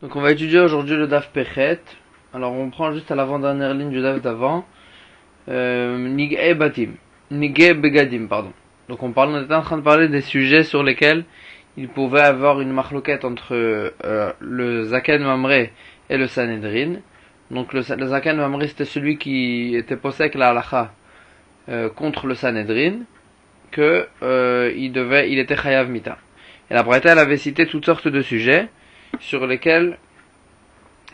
Donc on va étudier aujourd'hui le Daf Pechet. Alors on prend juste à l'avant-dernière ligne du Daf d'avant. Nig'e Batim. Nig'e Begadim, pardon. Donc on était en train de parler des sujets sur lesquels il pouvait avoir une marloquette entre le Zaken Mamre et le Sanhedrin. Donc le Zaken Mamre c'était celui qui était possèque la halacha contre le Sanhedrin, que il était chayav mita. Et la Braïta elle avait cité toutes sortes de sujets sur lesquels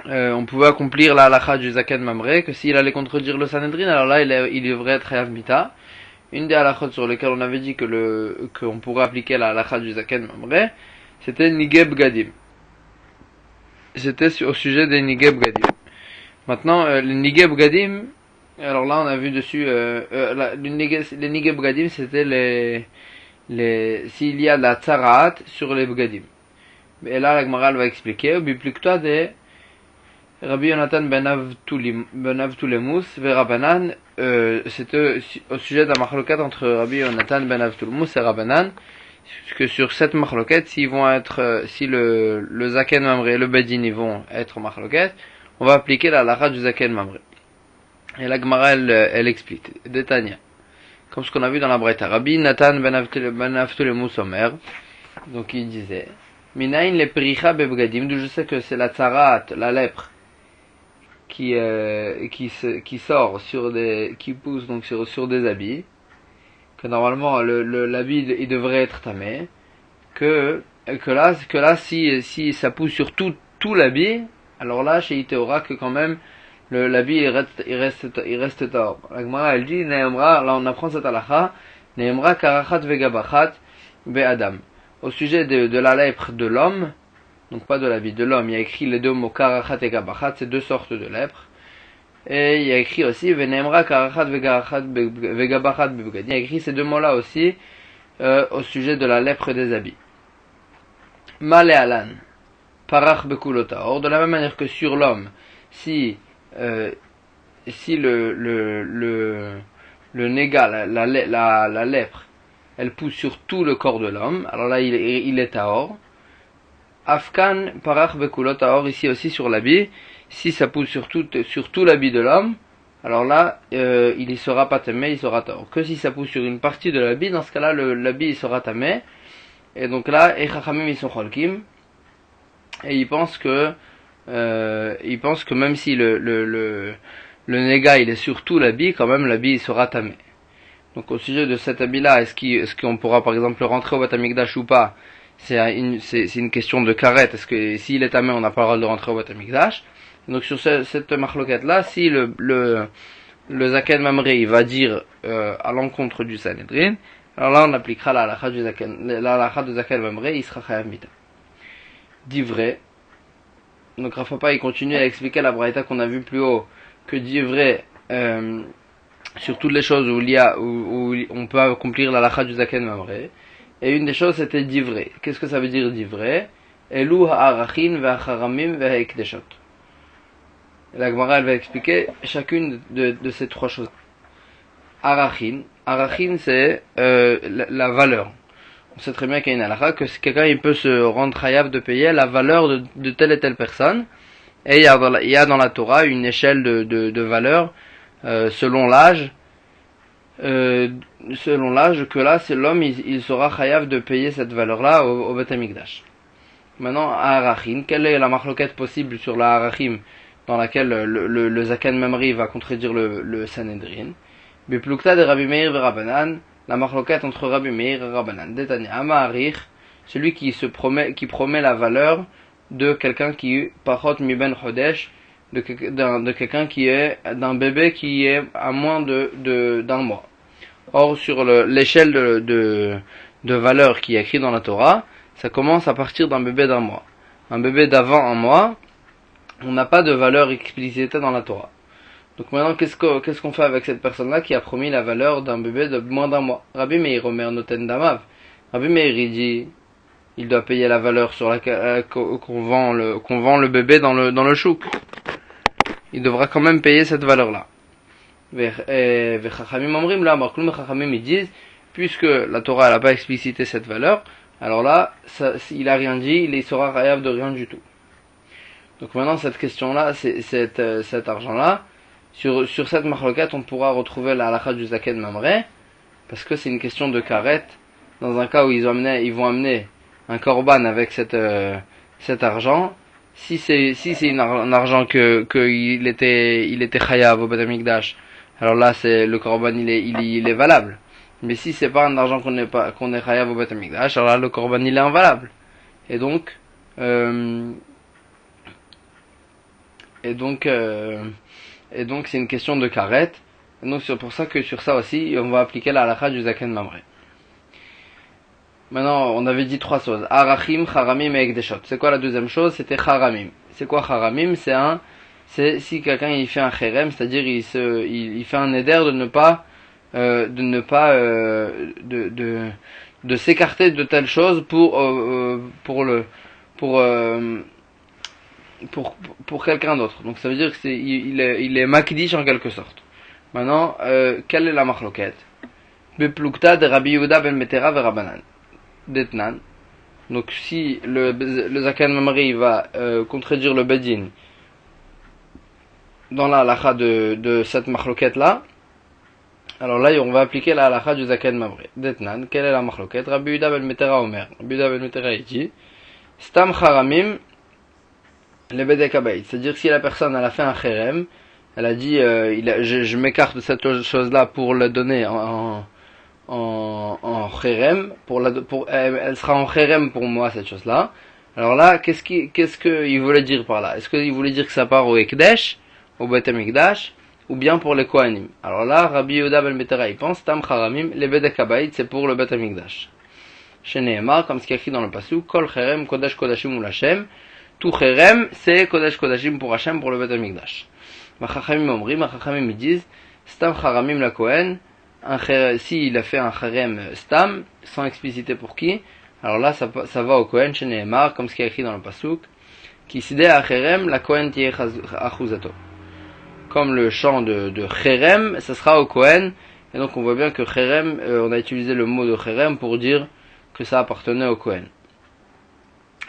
on pouvait accomplir la halacha du Zaken Mamre, que s'il allait contredire le Sanhedrin, alors là il devrait être chayav mita. Une des halachot sur lesquelles on avait dit qu'on pourrait appliquer la halacha du Zaken Mamre, c'était Nig'e Begadim. C'était au sujet des Nig'e Begadim. Maintenant, les Nig'e Begadim, alors là on a vu dessus, les Nig'e Begadim c'était s'il y a de la tzaraat sur les Begadim. Et là la Gemara va expliquer, au Biplukta de Rabbi Yonatan ben Avtulemus ve Rabbanan, c'était au sujet d'un marloquette entre Rabbi Yonatan ben Avtulemus et Rabbanan, que sur cette marloquette, si le Zaken Mamre et le Bedin ils vont être marloquette, on va appliquer la halakha du Zaken Mamre. Et la Gemara elle explique, Détania, comme ce qu'on a vu dans la Braïta. Rabbi Natan ben Avtulemus Omer, donc il disait, Minayin le pericha bebegadim, d'où je sais que c'est la tzarat, la lèpre, qui sort qui pousse donc sur des habits, que normalement l'habit il devrait être tamé, que là si ça pousse sur tout l'habit, alors là chez Itéora que quand même l'habit il reste tahor. La Gemara elle dit Neemra, là on apprend cette halakha, Neemra karachat vegabachat be'adam. Au sujet de la lèpre de l'homme, donc pas de l'habit de l'homme, il y a écrit les deux mots karachat et gabachat, c'est deux sortes de lèpre. Et il y a écrit aussi venemra karachat vegabachat bebugad. Il y a écrit ces deux mots-là aussi au sujet de la lèpre des habits. Male alan parach bekulota. Or de la même manière que sur l'homme, si le néga, la lèpre, elle pousse sur tout le corps de l'homme, alors là il est tahor. Afkan parach bekulot tahor, ici aussi sur l'habit, si ça pousse sur tout l'habit de l'homme, alors là il y sera pas tamé, il sera tahor. Que si ça pousse sur une partie de l'habit, dans ce cas-là l'habit il sera tamé. Et donc là, Echachamim ils sont cholkim, et ils pensent que même si le néga il est sur tout l'habit, quand même l'habit il sera tamé. Donc au sujet de cet habit-là, est-ce qu'on pourra par exemple rentrer au Beth Amikdash ou pas? C'est une question de karet. Est-ce que s'il est tamé, on n'a pas le droit de rentrer au Beth Amikdash? Donc sur cette marloquette-là, si le Zaken Mamre il va dire à l'encontre du Sanhedrin, alors là on appliquera la halakha du Zaken Mamre, il sera chayav mita. Dit vrai. Donc Rav Papa il continue à expliquer la braïta qu'on a vu plus haut, que dit vrai sur toutes les choses où on peut accomplir la halakha du Zaken Mamre. Et une des choses c'était divré. Qu'est-ce que ça veut dire divré? Elu ha'arachin ve'acharamim ve'ha'ekdeshot. La Gemara elle va expliquer chacune de ces trois choses. Arachin c'est la valeur. On sait très bien qu'il y a une halakha que si quelqu'un il peut se rendre chayav de payer la valeur de telle et telle personne. Et il y a dans la Torah une échelle de valeur selon l'âge. Que là c'est l'homme il sera chayav de payer cette valeur là au Beth Amikdash. Maintenant Arachin, quelle est la marloquette possible sur la Arachim dans laquelle le Zaken Mamri va contredire le Sanhedrin? Biplukta de Rabbi Meir et Rabbanan, la marloquette entre Rabbi Meir et Rabbanan. Détania Ama'arich, celui qui promet la valeur de quelqu'un qui parot mi ben chodesh, de quelqu'un qui est d'un bébé qui est à moins d'un mois. Or sur l'échelle de valeur qui est écrite dans la Torah, ça commence à partir d'un bébé d'un mois. Un bébé d'avant un mois, on n'a pas de valeur explicitée dans la Torah. Donc maintenant qu'est-ce qu'on fait avec cette personne-là qui a promis la valeur d'un bébé de moins d'un mois? Rabbi Meir Omer Noten Damav. Rabbi Meir il dit il doit payer la valeur sur laquelle qu'on vend le bébé dans le chouk. Il devra quand même payer cette valeur-là. Chachamim omrim là, Chachamim ils disent, puisque la Torah elle n'a pas explicité cette valeur, alors là, il a rien dit, il sera chayav de rien du tout. Donc maintenant cette question-là, cet argent-là, sur cette marloquette, on pourra retrouver la halakha du zaken mamre, parce que c'est une question de karet. Dans un cas où ils vont amener un korban avec cet argent, si c'est un argent il était chayav au Beit HaMikdash, alors là le korban il est valable. Mais si c'est pas un argent qu'on est chayav au Beit HaMikdash, alors là le korban il est invalable. Et donc c'est une question de karet. Et donc c'est pour ça que sur ça aussi on va appliquer la halakha du zaken mamre. Maintenant, on avait dit trois choses. Arachim, Haramim et Ekdeshot. C'est quoi la deuxième chose? C'était Haramim. C'est quoi Haramim? C'est si quelqu'un il fait un Kherem, c'est-à-dire il fait un éder de s'écarter de telle chose pour quelqu'un d'autre. Donc ça veut dire que il est makdish en quelque sorte. Maintenant, quelle est la machloket? Beplukta de Rabbi Yehuda ben Betera ve Rabbanan. Detnan. Donc si le zaken mamri va contredire le bedin dans la halakha de cette machloket là, alors là on va appliquer la halakha du zaken mamri. Detnan, quelle est la machloket? Rabbi Yehuda ben Betera Omer. Rabbi Yehuda ben Betera dit Stam charamim le bedek habayit. C'est-à-dire si la personne elle a fait un kherem, elle a dit je m'écarte de cette chose là pour le donner en kherem, elle sera en kherem pour moi cette chose là. Alors là qu'est-ce qu'il voulait dire par là? Est-ce qu'il voulait dire que ça part au Ekdesh, au Beit HaMikdash, ou bien pour les Kohanim? Alors là Rabbi Yehuda ben Betera il pense Tam Charamim le bedek habayit, c'est pour le Beit HaMikdash. Chez Nehemar, comme ce qui est écrit dans le pasuk, Kol Kherem Kodesh Kodashim ou Hashem, tout Kherem c'est Kodesh Kodashim pour Hashem, pour le Beit HaMikdash. Ma Chachamim disent Stam Charamim la Kohen, si il a fait un Kherem Stam, sans expliciter pour qui, alors là ça va au Kohen chez Nehemar, comme ce qui est écrit dans le pasuk, qui sidé à Kherem la Kohen tiye achuzato. Comme le chant de Kherem, ça sera au Kohen, et donc on voit bien que Kherem, on a utilisé le mot de Kherem pour dire que ça appartenait au Kohen.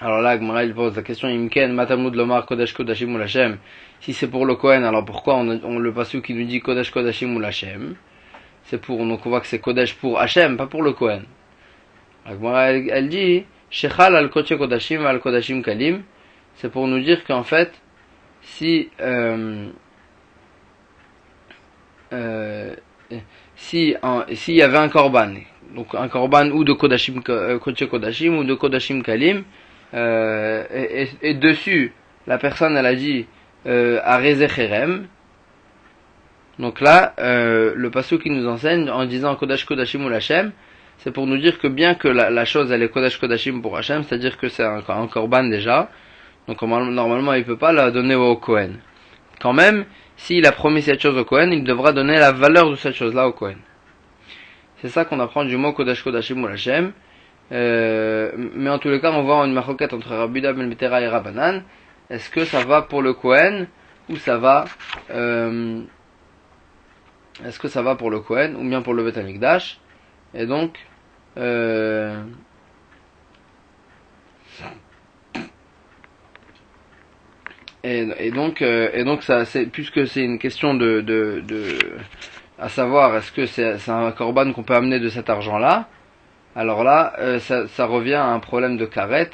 Alors là, Gemara il pose la question Imken Matamud Lomar Kodesh Kodashim ou Hashem. Si c'est pour le Kohen, alors pourquoi on le pasuk qui nous dit Kodesh Kodashim ou Hashem? C'est pour, donc on voit que c'est Kodesh pour Hashem, pas pour le Kohen. La Gemara elle dit Shechal al Kodesh Kodashim al Kodashim Kalim. C'est pour nous dire qu'en fait, s'il y avait un korban, donc un korban ou de Kodashim Kodesh Kodashim ou de Kodashim Kalim, et dessus la personne elle a dit Areze Kherem, donc là le pasuk qui nous enseigne en disant Kodesh Kodashim ou Hashem, c'est pour nous dire que bien que la chose elle est Kodesh Kodashim pour Hashem, c'est-à-dire que c'est un korban déjà, donc normalement il peut pas la donner au Kohen. Quand même, s'il a promis cette chose au Kohen, il devra donner la valeur de cette chose là au Kohen. C'est ça qu'on apprend du mot Kodesh Kodashim ou Hashem. Mais en tous les cas, on voit une maroquette entre Rabbi Yehuda ben Betera et Rabbanan. Est-ce que ça va pour le Kohen ou ça va est-ce que ça va pour le Kohen ou bien pour le Beit HaMikdash? Et donc ça, c'est puisque c'est une question de à savoir est-ce que c'est un korban qu'on peut amener de cet argent là. Alors là, ça revient à un problème de karet,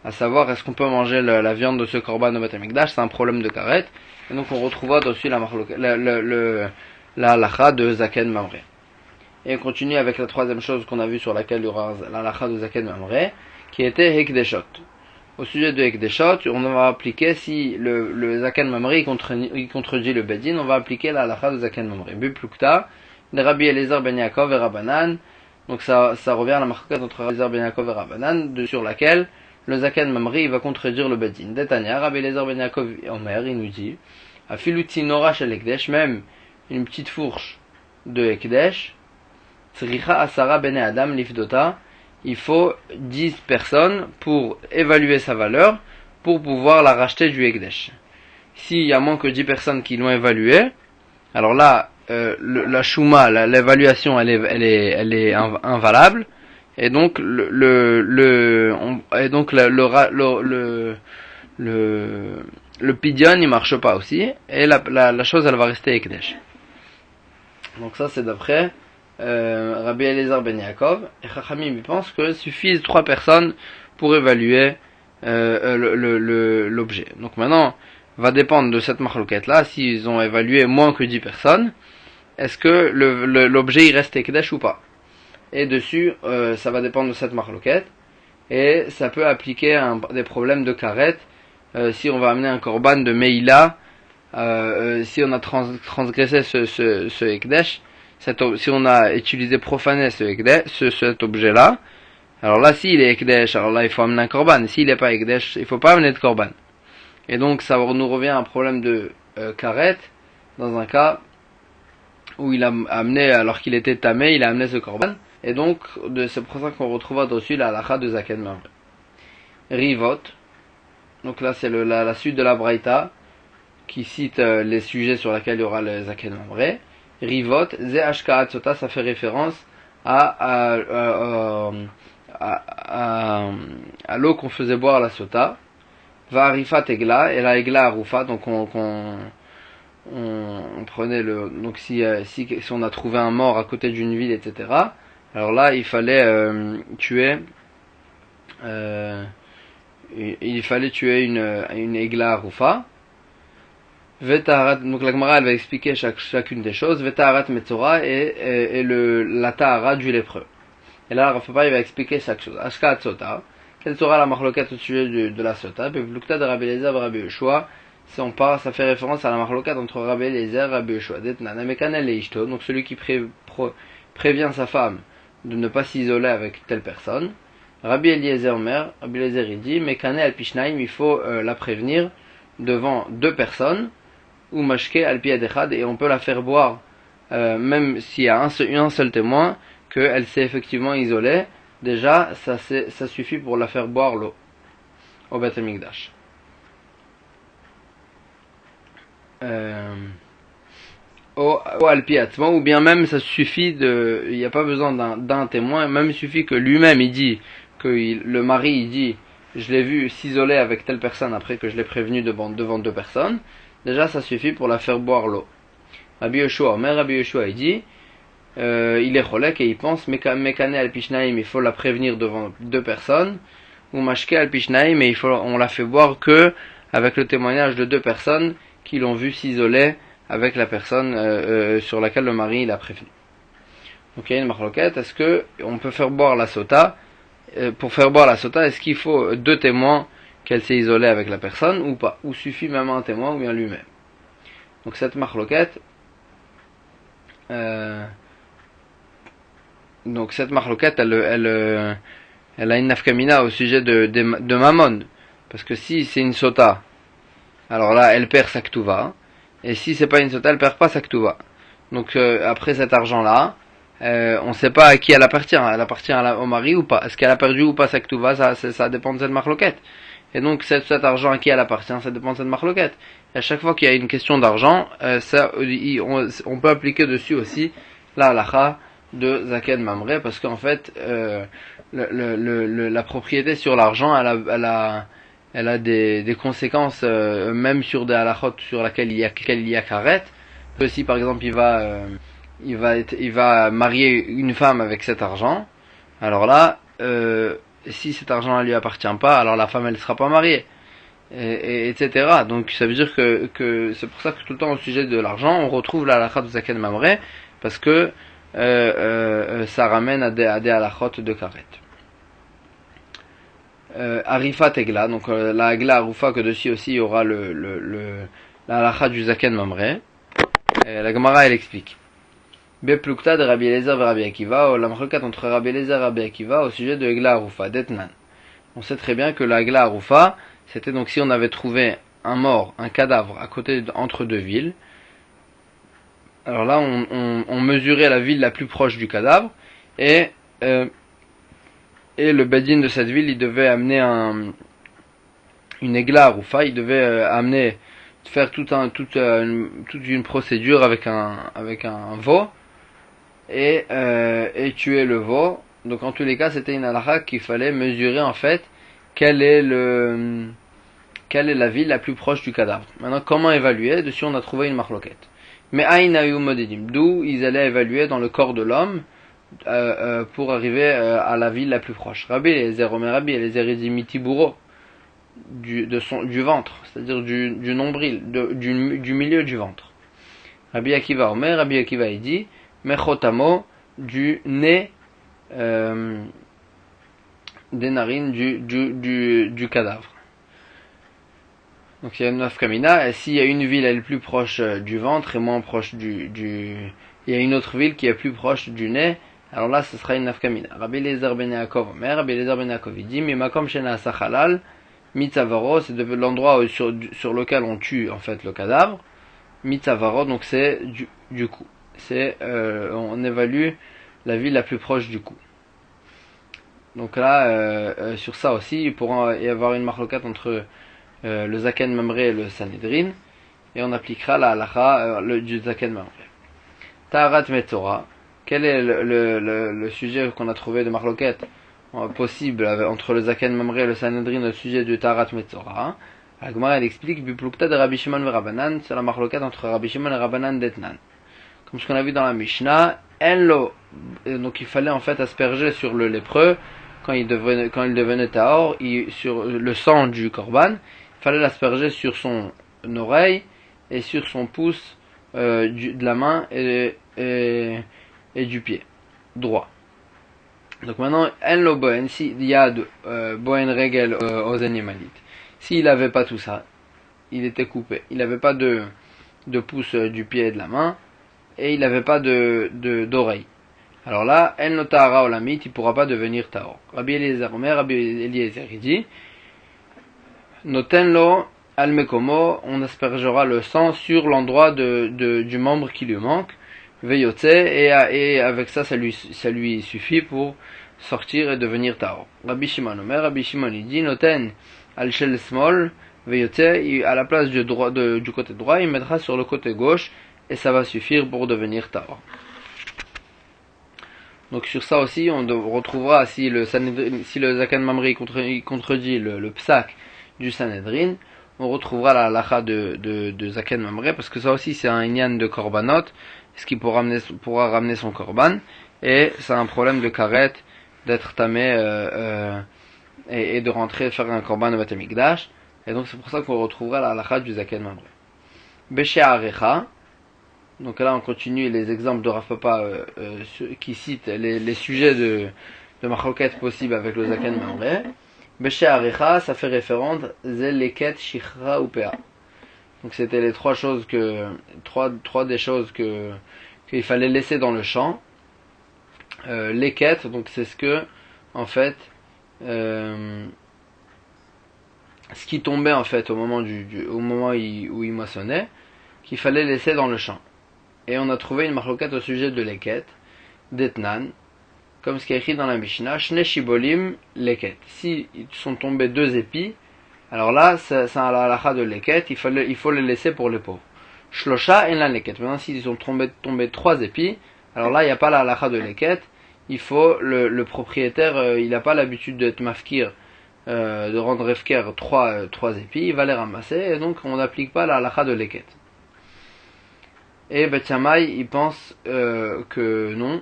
à savoir est-ce qu'on peut manger la viande de ce korban au Beit HaMikdash, c'est un problème de karet, et donc on retrouvera dessus la halakha de zaken mamre. Et on continue avec la troisième chose qu'on a vue sur laquelle il y aura la halakha de zaken mamre, qui était hekdeshot. Au sujet de hekdeshot, on va appliquer, si le zaken mamre il contredit le bedin, on va appliquer la halakha de zaken mamre. Buplukta, de Rabbi Eliezer ben Yaakov et Rabbanan. Donc ça revient à la marquette entre Rabbi Eliezer ben Yaakov et Rabbanan, sur laquelle le zaken mamri va contredire le bedin. Detania, Rabbi Eliezer ben Yaakov et Omer, il nous dit, afiluti nora shel ekdesh, même une petite fourche de ekdesh, tzricha asara bene adam lifdota, il faut 10 personnes pour évaluer sa valeur, pour pouvoir la racheter du ekdesh. S'il y a moins que 10 personnes qui l'ont évalué, alors là, la chouma, l'évaluation, elle est invalable, et donc le pidyon il marche pas aussi, et la chose elle va rester ekdesh. Donc ça c'est d'après Rabbi Eliezer ben Yaakov, et Chachamim il pense que suffisent 3 personnes pour évaluer l'objet. Donc maintenant, va dépendre de cette marloquette là, s'ils ont évalué moins que 10 personnes, est-ce que l'objet il reste ekdesh ou pas. Et dessus, ça va dépendre de cette marloquette, et ça peut appliquer des problèmes de karet, si on va amener un korban de meila, si on a transgressé ce ekdesh, si on a utilisé profané cet objet là, alors là s'il est ekdesh, alors là il faut amener un korban, s'il n'est pas ekdesh, il faut pas amener de korban. Et donc ça nous revient à un problème de karet, dans un cas où il a amené, alors qu'il était tamé, il a amené ce korban, et donc c'est pour ça qu'on retrouvera dessus la halakha de Zaken Mamre. Rivot, donc là c'est la suite de la Braïta, qui cite les sujets sur lesquels il y aura le Zaken Mamre. Rivot, Ze Ashkaat Sota, ça fait référence à l'eau qu'on faisait boire à la Sota. Va Arifat Egla, et la Egla Arufa, donc on prenait donc si on a trouvé un mort à côté d'une ville, etc. Alors là, il fallait tuer une Egla Arufa. Vetaharat, donc la Gemara elle va expliquer chacune des choses. Vetaharat Metzora et la Tahara du lépreux. Et là, Rav Papa il va expliquer chaque chose. Ashka Sota, quelle sera la marloquette au sujet de la Sota? Bevlukta de Rabbi Eliezer et Rabbi Yoshua. Si on part, ça fait référence à la marloquette entre Rabbi Eliezer et Rabbi Yoshua. Detnana Mekanel et Ishto, donc celui qui prévient sa femme de ne pas s'isoler avec telle personne. Rabbi Eliezer Omer, Rabbi Eliezer il dit Mekanel al Pishnaim, il faut la prévenir devant 2 personnes. Ou mashke al piadechad, et on peut la faire boire même s'il y a un seul témoin qu'elle s'est effectivement isolée. Déjà ça suffit pour la faire boire l'eau au Beth Amikdash. Au al piatma, ou bien même ça suffit il n'y a pas besoin d'un témoin, même il suffit que lui-même il dit que le mari il dit je l'ai vu s'isoler avec telle personne après que je l'ai prévenu devant 2 personnes. Déjà, ça suffit pour la faire boire l'eau. Rabbi Yoshua, mais Rabbi Yoshua, il dit, il est cholek et il pense, Mekane al Pishnaim, il faut la prévenir devant 2 personnes, ou Mashke al Pishnaim, mais on la fait boire que avec le témoignage de 2 personnes qui l'ont vu s'isoler avec la personne sur laquelle le mari l'a prévenu. Donc il y a une marloquette, est-ce que on peut faire boire la sota, pour faire boire la sota, est-ce qu'il faut 2 témoins qu'elle s'est isolée avec la personne ou pas, ou suffit même un témoin ou bien lui-même. Donc cette marloquette elle a une nafkamina au sujet de Mammon, parce que si c'est une sota, alors là elle perd sa ktuva, et si c'est pas une sota elle perd pas sa ktuva. Donc après cet argent là on ne sait pas à qui elle appartient au mari ou pas, est-ce qu'elle a perdu ou pas sa ktuva, ça dépend de cette marloquette. Et donc cet argent à qui elle appartient, ça dépend de cette marloquette. Et à chaque fois qu'il y a une question d'argent, on peut appliquer dessus aussi la halakha de Zaken Mamre, parce qu'en fait la propriété sur l'argent elle a des conséquences même sur des halakhot sur laquelle il y a karet. Si par exemple il va marier une femme avec cet argent, alors là si cet argent ne lui appartient pas, alors la femme elle ne sera pas mariée, etc. Donc ça veut dire que c'est pour ça que tout le temps au sujet de l'argent on retrouve la halakha de Zaken Mamre, parce que ça ramène à des halakhot de karet. Arifat Egla, donc la Egla Arufa, que dessus aussi il y aura la halakha du Zaken Mamre. La Gemara elle explique Beplukta de Rabbi Eliezer et Rabbi Akiva, la marloquette entre Rabbi Eliezer et Rabbi Akiva au sujet de Egla Arufa, d'Etnan. On sait très bien que la Egla Arufa, c'était donc si on avait trouvé un cadavre à côté entre 2 villes, alors là on mesurait la ville la plus proche du cadavre, et le bedin de cette ville il devait amener une Egla Arufa, il devait faire toute une procédure avec un veau, et tuer le veau. Donc en tous les cas c'était une halakha qu'il fallait mesurer en fait quel est quelle est la ville la plus proche du cadavre. Maintenant, comment évaluer? Dessus, on a trouvé une marloquette. Mais Aïna yu modedim, d'où ils allaient évaluer dans le corps de l'homme pour arriver à la ville la plus proche. Rabbi Eliezer, Omer Rabbi Eliezer, il dit mitiburo, du ventre, c'est-à-dire du nombril, du milieu du ventre. Rabbi Akiva Omer, Rabbi Akiva il dit mechotamo, du nez, des narines du cadavre. Donc il y a une nafkamina, et s'il y a une ville elle est plus proche du ventre et moins proche il y a une autre ville qui est plus proche du nez, alors là ce sera une nafkamina. Rabbi Eliezer ben Yaakov Omer, Rabbi Eliezer ben Yaakov il dit mimakom shena sachalal mitzavaro, c'est de l'endroit sur lequel on tue en fait le cadavre. Mitzavaro, donc c'est du cou. C'est on évalue la ville la plus proche du cou. Donc là sur ça aussi il pourra y avoir une marloquette entre le Zaken Mamre et le Sanhedrin, et on appliquera la halacha du Zaken Mamre. Taharat Metzora, quel est le sujet qu'on a trouvé de marloquette possible entre le Zaken Mamre et le Sanhedrin au sujet du Taharat Metzora? La Gemara elle explique Biplukta de Rabbi Shimon et Rabbanan, c'est la marloquette entre Rabbi Shimon et Rabbanan d'Etnan. Comme ce qu'on a vu dans la Mishnah, Enlo, donc il fallait en fait asperger sur le lépreux quand il devenait tahor, sur le sang du korban. Il fallait l'asperger sur son oreille et sur son pouce de la main et du pied droit. Donc maintenant, en lo bohen, s'il y a bohen regel aux animalites, s'il n'avait pas tout ça, il était coupé, il n'avait pas de pouce du pied et de la main, et il n'avait pas d'oreille. Alors là, en lo tahara olamit, il ne pourra pas devenir tahor. Rabbi Eliezer Omer, Rabbi Eliezer il dit, Notenlo almekomo, on aspergera le sang sur l'endroit du membre qui lui manque, veyotse, et avec ça, ça lui suffit pour sortir et devenir tahor. Rabbi Shimon Omer, Rabbi Shimon il dit, noten al shel smol, veyotse, à la place du côté droit, il mettra sur le côté gauche, et ça va suffire pour devenir tahor. Donc sur ça aussi, on retrouvera si le Zaken Mamri contredit le psak du Sanhedrin, on retrouvera la halacha de Zaken Mamre, parce que ça aussi c'est un inyan de korbanot, ce qui pourra ramener son korban, et c'est un problème de karet, d'être tamé et de rentrer faire un korban au Beth Amikdash, et donc c'est pour ça qu'on retrouvera la halacha du Zaken Mamre. Beshe Arecha, donc là on continue les exemples de Rav Papa qui citent les sujets de marloquette possibles avec le Zaken Mamre. Beshe Arecha, ça fait référence Zeleket, Shichra ou Pea. Donc c'était les trois des choses qu'il fallait laisser dans le champ. Leket, donc c'est ce que en fait ce qui tombait en fait au moment où il moissonnait, qu'il fallait laisser dans le champ. Et on a trouvé une marloquette au sujet de Leket, d'Etnan, comme ce qui est écrit dans la Mishnah, Shne Shibolim Leket. Si ils sont tombés 2 épis, alors là, c'est un halacha de Leket, il faut les laisser pour les pauvres. Shlosha en la Leket. Maintenant, s'ils sont tombés 3 épis, alors là, il n'y a pas la halacha de Leket, il faut, le propriétaire, il n'a pas l'habitude d'être mafkir, de rendre refker 3 épis, il va les ramasser, et donc on n'applique pas la halacha de Leket. Et Beth Shammai, il pense que non,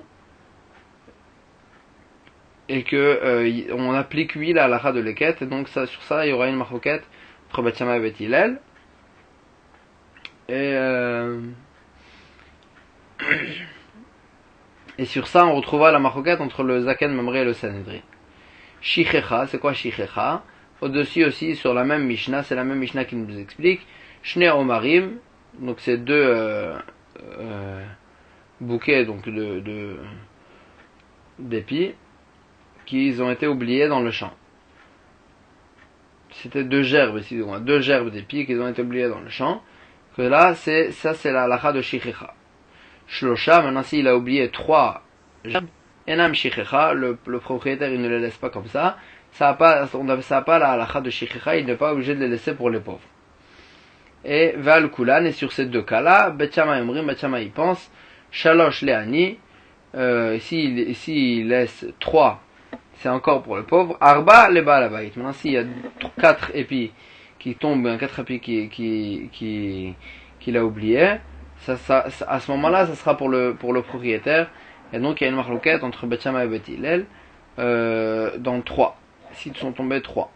et que on applique la halacha de Leket, et donc sur ça il y aura une marloquette entre Beth Shammai et Beth Hillel. Et sur ça on retrouvera la marloquette entre le Zaken Mamre et le Sanhedrin. Shichecha, c'est quoi Shichecha? Au-dessus aussi, sur la même Mishnah, c'est la même Mishnah qui nous explique Shne Omarim, donc c'est 2 bouquets donc d'épis qui ont été oubliés dans le champ. C'était 2 gerbes ici, 2 gerbes d'épis qui ont été oubliés dans le champ. Que là, c'est la halacha de Shichecha. Shlosha, maintenant s'il a oublié 3 gerbes, Enam Shichecha, le propriétaire il ne les laisse pas comme ça. Ça n'a pas la halacha de Shichecha, il n'est pas obligé de les laisser pour les pauvres. Et Val Kulan, et sur ces 2 cas-là, Beth Shammai Omrim, Beth Shammai il pense, Shalosh Leani, s'il laisse 3, c'est encore pour le pauvre. Arba le Baal Habayit. Maintenant, s'il y a 4 épis qui tombe, un 4 épis qu'il a oublié, à ce moment-là, ça sera pour le propriétaire. Et donc il y a une marloquette entre Bet Shammai et Bet Hillel dans 3. S'ils sont tombés 3.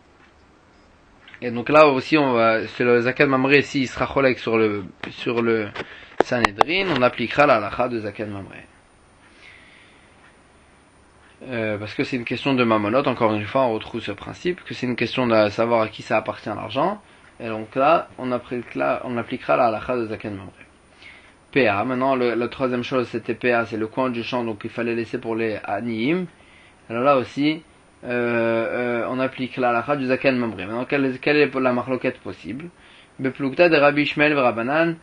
Et donc là aussi, c'est le Zaken Mamre, s'il sera cholek sur le Sanhedrin, on appliquera la halakha de Zaken Mamre. Parce que c'est une question de mamonot, encore une fois on retrouve ce principe, que c'est une question de savoir à qui ça appartient l'argent, et donc là on appliquera la halakha de Zaken Mamre. PA, maintenant la troisième chose c'était PA, c'est le coin du champ, donc il fallait laisser pour les Aniyim. Alors là aussi, on applique la halakha du Zaken Mamre. Maintenant quelle est la marloquette possible? Beplukta de Rabbi Ishmael et Rabbanan,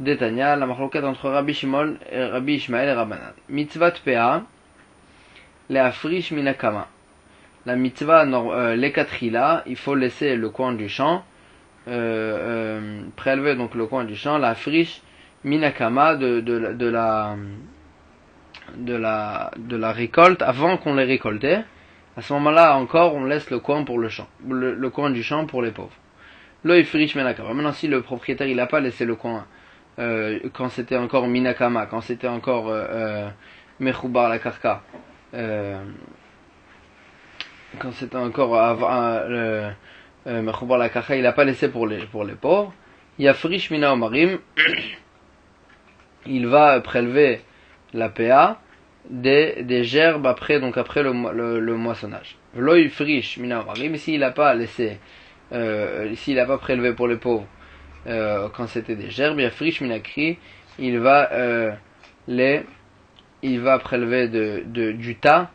Detania, la marloquette entre Rabbi Ishmael et Rabbanan. Mitzvat PA, les afrish minakama. La mitzvah, les 4 là, il faut laisser le coin du champ, prélever donc le coin du champ, la afrish minakama de la récolte avant qu'on les récoltait. À ce moment-là encore, on laisse le coin pour le champ, le coin du champ pour les pauvres. Lo ifrish minakama. Maintenant, si le propriétaire il a pas laissé le coin quand c'était encore minakama, quand c'était encore mechoubar la karka. Quand c'était encore avant Mechoubar la Karka, il n'a pas laissé pour les pauvres. Yafrish mina omarim, il va prélever la PA des gerbes après le moissonnage. V'lo yafrish mina omarim, s'il n'a pas laissé, s'il n'a pas prélevé pour les pauvres quand c'était des gerbes, yafrish mina kri, il va prélever du tas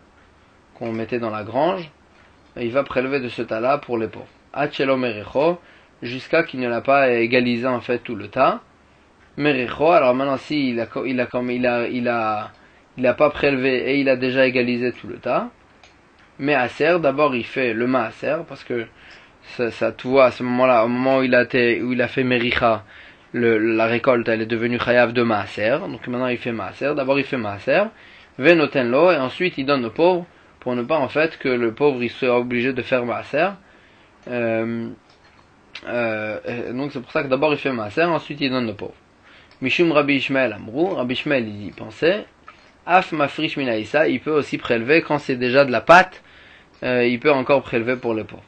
qu'on mettait dans la grange, il va prélever de ce tas-là pour les pauvres. Hachelo merecho, jusqu'à qu'il ne l'a pas égalisé en fait tout le tas. Merecho, alors maintenant si il a pas prélevé et il a déjà égalisé tout le tas. Mais Aser, d'abord il fait le Maaser, parce que ça tu vois à ce moment-là, au moment où il a fait Mericha, la récolte elle est devenue chayav de Maaser, donc maintenant il fait Maaser, d'abord il fait Maaser, Venotenlo, et ensuite il donne au pauvre, pour ne pas en fait que le pauvre il soit obligé de faire Maaser. Donc c'est pour ça que d'abord il fait Maaser, ensuite il donne au pauvre. Mishum Rabbi Ishmael Amrou, Rabbi Ishmael il y pensait, Af Mafrish Minaïsa, il peut aussi prélever quand c'est déjà de la pâte, il peut encore prélever pour les pauvres.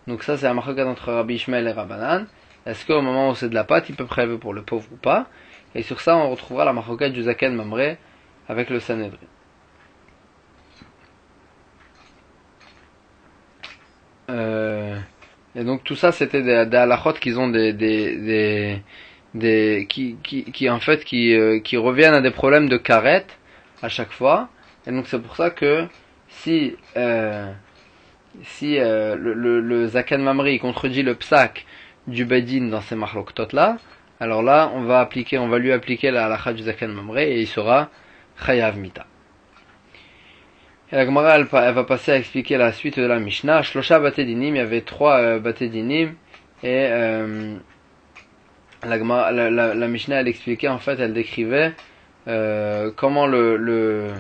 Donc ça c'est un marquage entre Rabbi Ishmael et Rabbanan. Est-ce qu'au moment où c'est de la pâte, il peut prélever pour le pauvre ou pas? Et sur ça, on retrouvera la marquette du Zaken Mamre avec le Sanhedrin. Et donc tout ça, c'était des halachot qui ont qui en fait qui reviennent à des problèmes de karet à chaque fois. Et donc c'est pour ça que si le Zaken Mamre il contredit le psak du Bedin dans ces marloktot là, alors là on va lui appliquer la halakha du Zaken Mamre et il sera chayav mita. Et la Gemara elle va passer à expliquer la suite de la Mishnah. Shlosha batedinim, il y avait 3 batedinim et la Mishnah elle expliquait en fait, elle décrivait comment le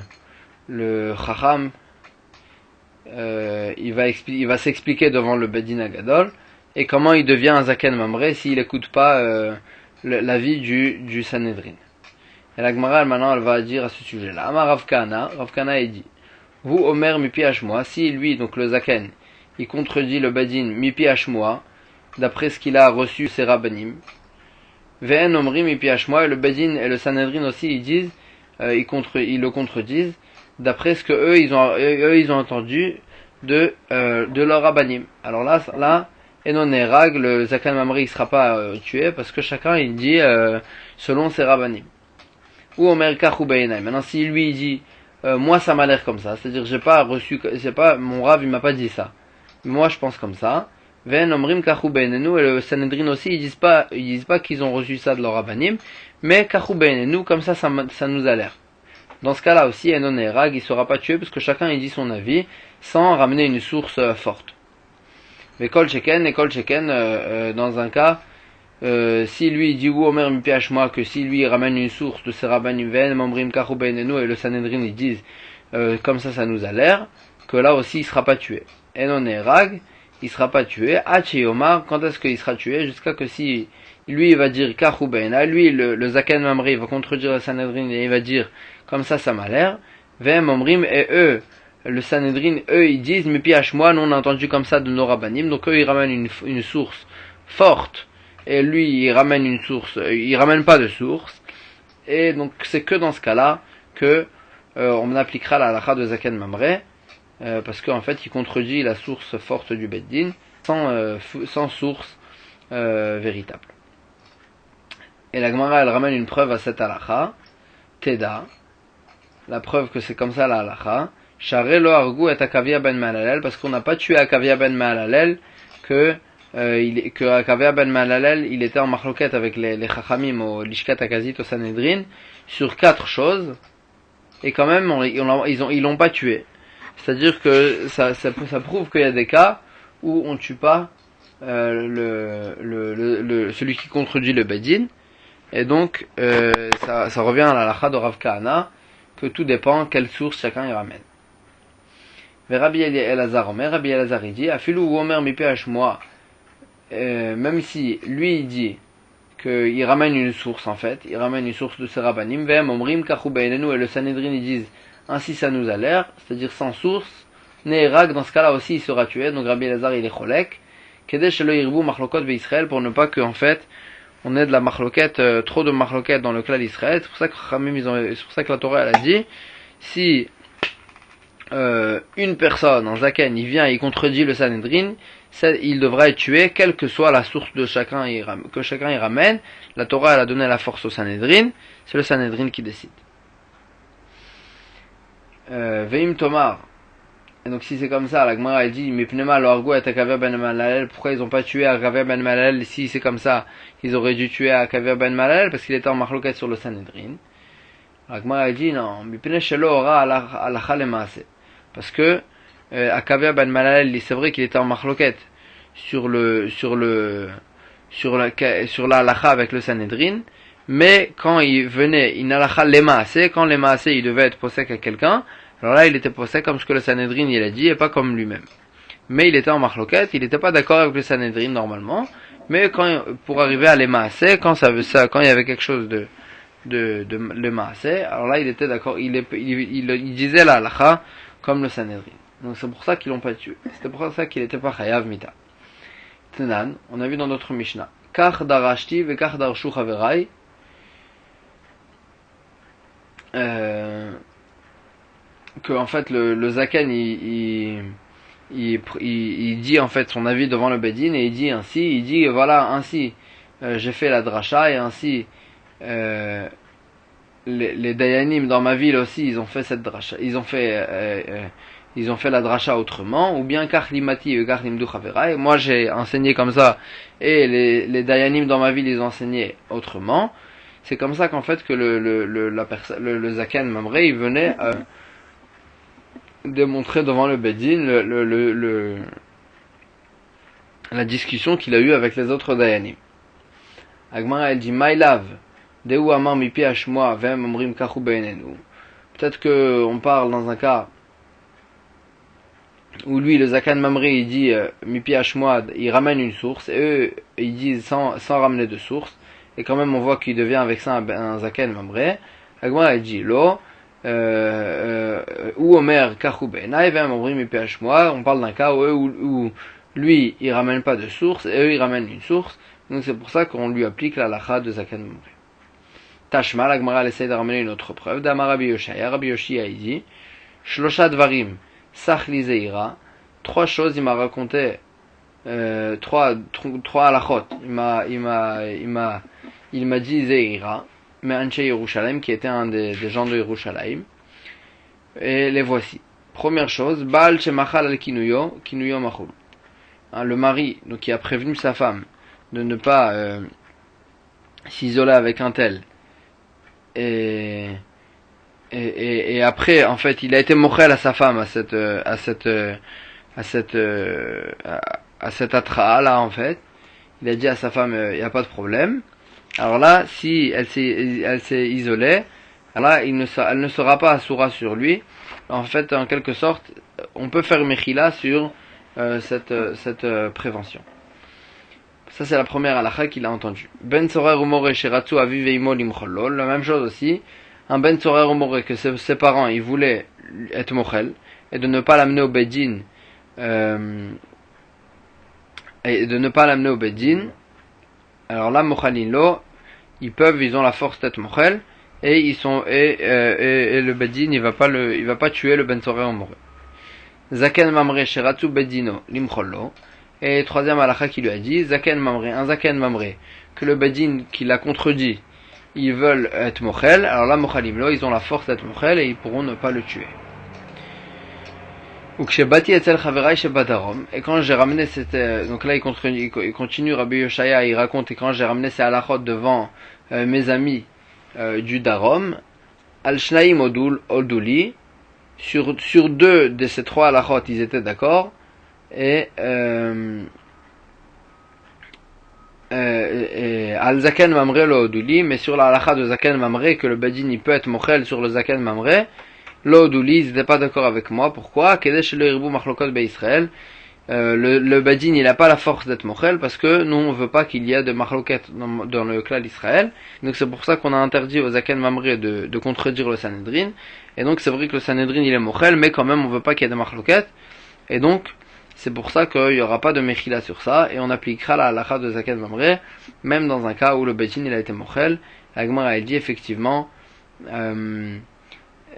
Chacham il va s'expliquer devant le Bedin Agadol. Et comment il devient un Zaken Mamre s'il n'écoute pas l'avis du Sanhedrin. Et la Gemara maintenant elle va dire à ce sujet-là. Amar Rav Kahana il dit, vous Omer mipi hashmoa, si lui donc le Zaken il contredit le Bedin mipi hashmoa d'après ce qu'il a reçu ses rabbanim, ve'en omri mipi hashmoa, et le Bedin et le Sanhedrin aussi ils disent ils le contredisent d'après ce que eux ils ont entendu de leur rabbanim. Alors là et non Nerag, le Zaken Mamre il sera pas tué parce que chacun il dit selon ses rabbanim. Ou Omer Kachou Beinay. Maintenant si lui il dit moi ça m'a l'air comme ça, c'est-à-dire mon Rav il m'a pas dit ça. Moi je pense comme ça. Ven Omrim Kachou Beinenu, et le Sanhedrin aussi ils disent pas qu'ils ont reçu ça de leur rabbanim, mais Kachou Beinenu comme ça nous a l'air. Dans ce cas-là aussi Enon Nerag il sera pas tué parce que chacun il dit son avis sans ramener une source forte. Mais Kol Sheken, dans un cas, si lui il dit ou Omer mipi hashmoa, que si lui il ramène une source de ses rabbanim ve'en mamrim kachou beinenu, et le Sanhedrin ils disent comme ça nous a l'air, que là aussi il sera pas tué. Et non Nerag, il sera pas tué. Hachi Omar, quand est-ce qu'il sera tué? Jusqu'à que si lui il va dire Kachu Beina, lui le Zaken Mamri va contredire le Sanhedrin et il va dire comme ça m'a l'air. Vem Omrim, et eux, le Sanhedrin, eux ils disent Mipi Hashmoa, nous on a entendu comme ça de nos rabbanim, donc eux ils ramènent une source forte et lui il ramène une source, il ramène pas de source, et donc c'est que dans ce cas-là que on appliquera la halakha de Zaken Mamre, parce qu'en fait il contredit la source forte du Beddin sans source véritable. Et la Gemara elle ramène une preuve à cette halakha, Teda, la preuve que c'est comme ça la halakha, Share lo argu et Akavia ben Malalel, parce qu'on n'a pas tué Akavia ben Malalel que Akavia ben Malalel il était en marloquette avec les Chachamim au Lishkat Akazit au Sanhedrin sur 4 choses, et quand même ils l'ont pas tué. C'est-à-dire que ça prouve qu'il y a des cas où on tue pas celui qui contredit le Bedin, et donc ça revient à la halakha de Rav Kahana que tout dépend quelle source chacun y ramène. Mais Rabbi Elazar il dit Afilu ou Omer mipe hashmoa, même si lui il dit qu'il ramène une source, en fait il ramène une source de ses rabbanim, Vem Omrim Kachu Beinenu, et le Sanhedrin ils disent ainsi ça nous a l'air, c'est-à-dire sans source, Ne'erak, dans ce cas-là aussi il sera tué. Donc Rabbi Elazar il est cholek, Kedeh shelo yirbu machlokot be'Israël, pour ne pas que en fait on ait de la marloquette, trop de marloquette dans le clan d'Israël. C'est pour ça que c'est pour ça que la Torah elle a dit si une personne en Zaken il vient et il contredit le Sanhedrin, il devra être tué quelle que soit la source de chacun que chacun y ramène. La Torah elle a donné la force au Sanhedrin, c'est le Sanhedrin qui décide. Veim Tomar, et donc si c'est comme ça, la Gemara elle dit Mipnema lo argu et Akavia ben Malalel, pourquoi ils ont pas tué Akavia ben Malalel? Si c'est comme ça, ils auraient dû tuer Akavia ben Malalel parce qu'il était en marloquette sur le Sanhedrin. La Gemara elle dit non, Mipne shelo ora halakha lemaase, parce que Akavia ben Malalel, c'est vrai qu'il était en marloquette sur la halakha avec le Sanhedrin, mais quand il venait in halakha lemaase, quand lemaase il devait être possèque à quelqu'un, alors là il était possèque comme ce que le Sanhedrin il a dit et pas comme lui-même. Mais il était en marloquette, il n'était pas d'accord avec le Sanhedrin normalement, mais pour arriver à lemaase, quand il y avait quelque chose de lemaase, alors là il était d'accord, il disait la halakha comme le Sanhedrin. Donc c'est pour ça qu'ils l'ont pas tué. C'était pour ça qu'il n'était pas chayav mita. Tenan, on a vu dans notre Mishnah, Kach darashti ve kach darshu chaverai, que en fait le Zaken il dit en fait son avis devant le Bedin, et il dit voilà ainsi j'ai fait la dracha, et ainsi les Dayanim dans ma ville aussi ils ont fait cette dracha, ils ont fait la dracha autrement, ou bien Kachlimati et Kachlimdu Chaverai, moi j'ai enseigné comme ça et les Dayanim dans ma ville ils ont enseigné autrement. C'est comme ça qu'en fait que le Zaken Mamre il venait démontrer devant le Bedin la discussion qu'il a eue avec les autres Dayanim. Agmara elle dit Maïlav Deu Amar Mipi Hashmoa Vem Omrim Kachu Beinenu. Peut-être que on parle dans un cas où lui le Zaken Mamri il dit Mipi Hashmoa, il ramène une source et eux ils disent sans ramener de source, et quand même on voit qu'il devient avec ça un Zaken Mamre. Agmara elle dit Lo ou Omer Kachu Beinai Vem Omrim Mipi Hashmoa, on parle d'un cas où lui il ramène pas de source et eux ils ramènent une source, donc c'est pour ça qu'on lui applique la halakha de Zaken Mamre. Tashma, la Gemara essaie de ramener une autre preuve. D'Amar Rabbi Yoshaya, Rabbi Yoshia il dit Shlosha Dvarim Sachli Zeira, 3 choses il m'a raconté, 3 halachot, il m'a dit Zeira, mais Anche Yerushalayim, qui était un des gens de Yerushalayim, et les voici. Première chose, Baal Shemachal al Kinuyo Machul, le mari donc qui a prévenu sa femme de ne pas s'isoler avec un tel, et après en fait il a été mochel à sa femme à cette atra là, en fait il a dit à sa femme il n'y a pas de problème. Alors là si elle s'est isolée, alors là elle ne sera pas assoura sur lui. En fait en quelque sorte on peut faire mechila sur cette prévention. Ça c'est la première halakha qu'il a entendue. Ben Tzorer Umore Sheratsu Aviv Veimo Limcholol. La même chose aussi. Un Ben Tzorer Umore que ses parents ils voulaient être mochel et de ne pas l'amener au Bedin alors là Mochalin Lo, ils ont la force d'être mochel et ils sont et le Bedin il va pas tuer le Ben Tzorer Umore. Zaken Mamre Sheratsu Bedino Limchollo. Et troisième halakha qui lui a dit, Zaken Mamre, un Zaken Mamre, que le Bedin qui l'a contredit, ils veulent être mochel, alors là Mochalim Lo, ils ont la force d'être mochel et ils pourront ne pas le tuer. Et quand j'ai ramené cette, donc là il continue Rabbi Yoshaya, il raconte, et quand j'ai ramené ces halakhot devant mes amis du Darom, Al Shnaim Oduli, sur deux de ces trois halakhot ils étaient d'accord, et Al Zaken Mamre lo Oduli, mais sur la halakha de Zaken Mamre, que le Bedin il peut être mochel sur le Zaken Mamre, lo Oduli, ils n'étaient pas d'accord avec moi. Pourquoi? Kedesh le Irbu Machlokot be Israël. Le Bedin il n'a pas la force d'être mochel parce que nous on veut pas qu'il y ait de Machloket dans le clan d'Israël. Donc c'est pour ça qu'on a interdit au Zaken Mamre de contredire le Sanhedrin. Et donc c'est vrai que le Sanhedrin il est mochel, mais quand même on veut pas qu'il y ait de Machloket. Et donc c'est pour ça qu'il n'y aura pas de mechila sur ça, et on appliquera la halakha de Zaken Mamre, même dans un cas où le Bedin il a été mochel. La Gemara a dit effectivement,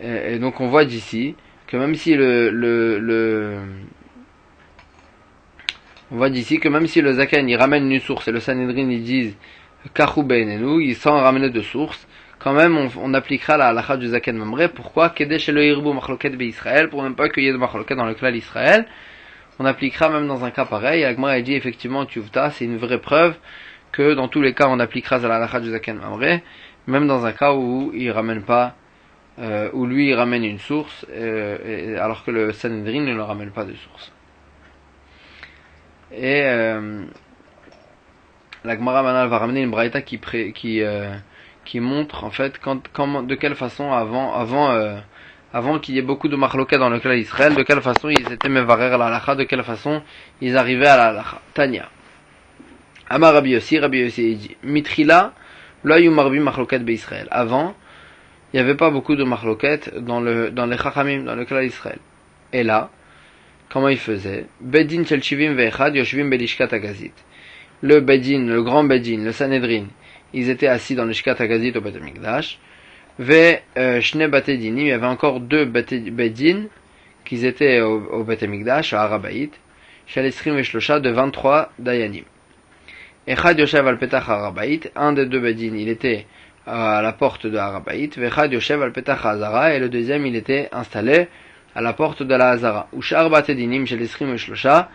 et donc on voit d'ici, que même si on voit d'ici que même si le Zaken il ramène une source, et le Sanhedrin ils disent, Kachou Beinenu, ils s'en ramener de source, quand même on appliquera la halakha du Zaken Mamre. Pourquoi? Kedesh le Irbu Machloket be Israël, pour ne pas qu'il y ait de Machloket dans le clan d'Israël. On appliquera même dans un cas pareil. Agmar a dit effectivement Tuvta, c'est une vraie preuve que dans tous les cas on appliquera la halakha du Zaken Mamre, même dans un cas où il ramène pas, où lui il ramène une source, alors que le Sanhedrin ne le ramène pas de source. Et la Gemara Manal va ramener une braïta qui montre en fait de quelle façon avant qu'il y ait beaucoup de machloket dans le clan d'Israël, de quelle façon ils étaient mevarer à la halakha, de quelle façon ils arrivaient à la halakha. Tanya. Amar Rabbi Yossi dit, Mitrila, lo yu marbi machloket be Israël. Avant, il n'y avait pas beaucoup de machloket dans les chachamim, dans le clan d'Israël. Et là, comment ils faisaient? Bedin shel shivim ve'echad yoshvim belishkat agazit. Le Bedin, le grand Bedin, le Sanhedrin, ils étaient assis dans le Shkat Agazit au Beth Amikdash. Shne Bate Dinim, il y avait encore deux Bedin qui étaient au Beth Amikdash, à Arabaït, Shal Esrim et Shlosha, de 23 Dayanim. Echad Yoshev al Petach Arabaït, un des deux Bedin, il était à la porte de Arabaït, Vechad Yoshev al Petach Hazara, et le deuxième, il était installé à la porte de la Hazara. Ushar Bate Dinim, Shal Esrim et Shlosha,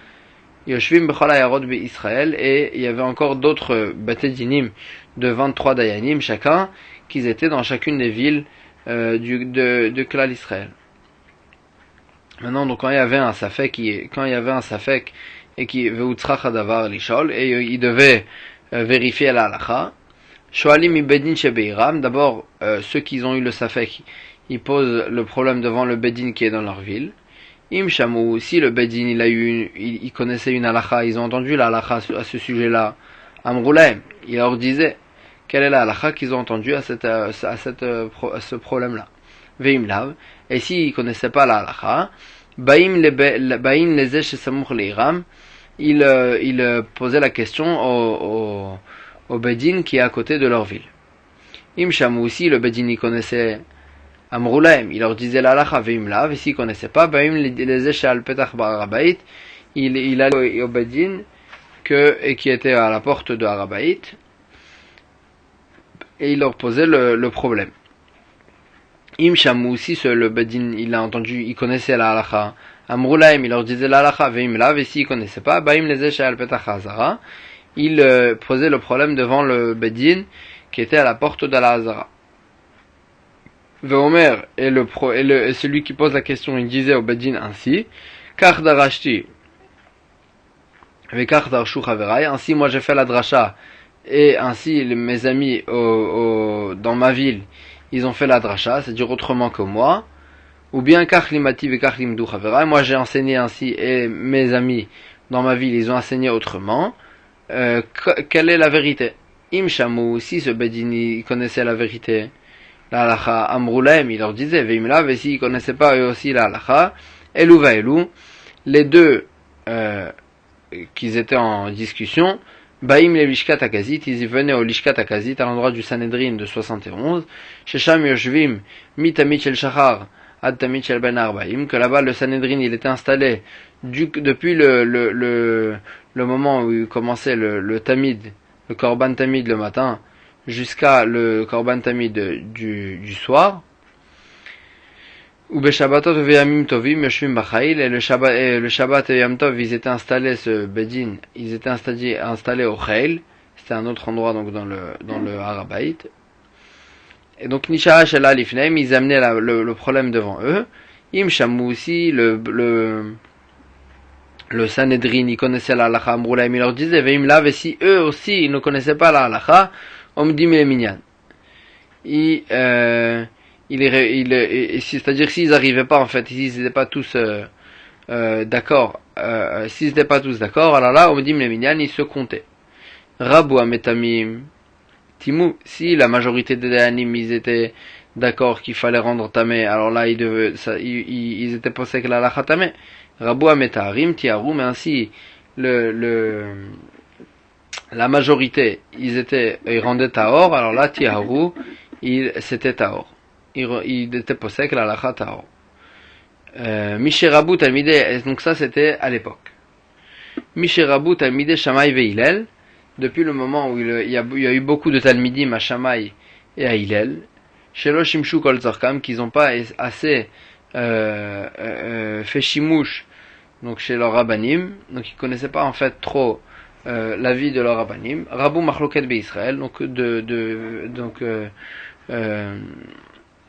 Yoshvim Bechol Hayarot be Israël, et il y avait encore d'autres Bate Dinim de 23 Dayanim chacun, qu'ils étaient dans chacune des villes de Klal Israël. Maintenant, donc quand il y avait un safek et qui veutzrach hadavar lishol, et il devait vérifier la halakha, shoalim ibedin shebeiram, d'abord ceux qui ont eu le safek, ils posent le problème devant le bedin qui est dans leur ville. Im Shamou, si le bedin il connaissait une halakha, ils ont entendu la halakha à ce sujet-là, Amroulaim, il leur disait quelle est la halakha qu'ils ont entendu à ce problème-là. Veim lav, et s'ils connaissaient pas la halakha, baim lezeh shesamuch leiram, il posait la question au bedin qui est à côté de leur ville. Im Shamou, si le bedin il connaissait Amroulaim, il leur disait la halakha, veim lav, et s'ils connaissaient pas, baim lezeh sheal petach ba'arabaït, il allait au bedin qui était à la porte de Arabaït, et il leur posait le problème. Im Shamou, si le bedin il a entendu, il connaissait la halakha, Amroulaim, il leur disait la halakha, veim lav, et s'il connaissait pas, baim lezeh sheal petach hazara, il posait le problème devant le bedin qui était à la porte de la hazara. Veomer, et celui qui pose la question, il disait au bedin ainsi, Kach darashti, vekach darshu chaverai, ainsi moi j'ai fait la drasha, et ainsi mes amis dans ma ville, ils ont fait la drasha, c'est-à-dire autrement que moi. ou bien kachlimati ve kachlimdu chavera, moi j'ai enseigné ainsi et mes amis dans ma ville ils ont enseigné autrement, quelle est la vérité? Im shamu, si ce bedin il connaissait la vérité, la halacha amroulaim, il leur disait veimla, et s'ils connaissaient pas eux aussi la halacha, elou va elou, les deux qu'ils étaient en discussion, Baim le Lishkat Akazit, ils venaient au Lishkat Akazit, à l'endroit du Sanhedrin de 71, Shesham Yoshvim, Mitamit Shel Shachar, Ad Tamit Shel Ben Arbaim, que là-bas le Sanhedrin il était installé depuis le moment où il commençait le Tamid, le Korban Tamid le matin, jusqu'à le Korban Tamid du soir. Ou Beshabbatot ve'yamim tovim yoshvim b'chail, et le Shabbat et Yom Tov, ils étaient installés, ce Bedin, ils étaient installés au Chail, c'était un autre endroit donc dans le Harabait. Et donc Nishara Shel Alifneim, ils amenaient le problème devant eux. Im Shamu aussi, le Sanhedrin, ils connaissaient la halacha amroulaim, ils leur disaient ve'im lav, et si eux aussi ils ne connaissaient pas la halacha, omdim le minyan. C'est-à-dire s'ils n'arrivaient pas en fait, s'ils n'étaient pas tous d'accord, s'ils n'étaient pas tous d'accord, alors là, on me dit les minyan, ils se comptaient. Rabou ametamim, timou, si la majorité des dayanim, ils étaient d'accord qu'il fallait rendre tamé, alors là, ils étaient pensés que la lacha tamé. Rabou ametarim, tiarou, mais ainsi, la majorité, ils rendaient taor, alors là, tiarou, c'était taor. Il était possède la lacha taor. Misherabu talmideh, donc ça c'était à l'époque. Misherabu talmideh Shammai ve Hillel, depuis le moment où il y a eu beaucoup de talmidim à Shammai et à Hillel, shelo shimshu kol tzorkam, qu'ils n'ont pas assez fait shimouch, donc chez leurs rabbanim, donc ils connaissaient pas en fait trop la vie de leurs rabbanim. Rabu machloket be Israël, donc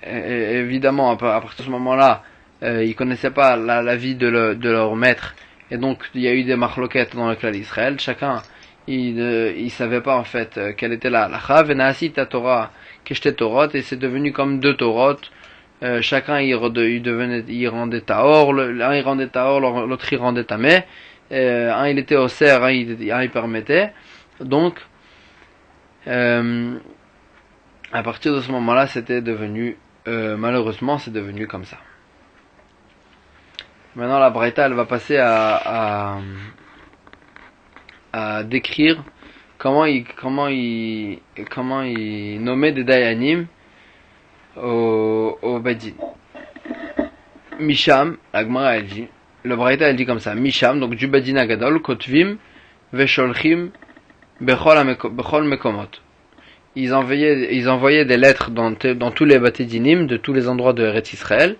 évidemment à partir de ce moment-là ils connaissaient pas la vie de leur maître, et donc il y a eu des machloquettes dans le clan d'Israël. Chacun il savait pas en fait quelle était la halacha. Venaasi ta Torah keshte torot, et c'est devenu comme deux torot. Chacun il rendait taor, l'un il rendait taor, l'autre il rendait tamé, un il était au cerf, un il permettait. Donc à partir de ce moment-là, c'était devenu, malheureusement, c'est devenu comme ça. Maintenant, la Braïta, elle va passer à décrire comment il nommait des Dayanim au Bedin. Misham, la Gemara, elle dit, le Braïta, elle dit comme ça, Misham, donc du Bedin Agadol, Kotvim, Vesholchim, Bechol Mekomot. Ils envoyaient des lettres dans tous les batédinim de tous les endroits de Eretz Israël,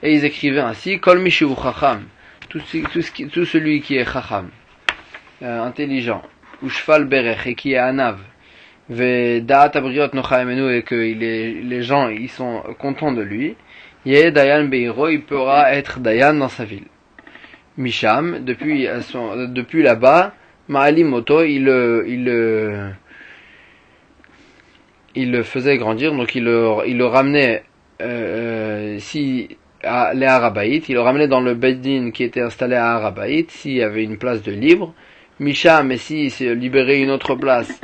et ils écrivaient ainsi Kol mishu chacham, tout celui qui est chacham, intelligent, ou shfal berech, et qui est anav, ve da'at abriot nochaemenu, et que les gens ils sont contents de lui, yeh dayan beiro, il pourra être dayan dans sa ville. Misham, depuis là-bas, ma'alim moto, il le faisait grandir, donc il le ramenait les Harabaït, il le ramenait dans le Beddin qui était installé à Harabaït, s'il y avait une place de libre. Misham, et s'il se libérait une autre place,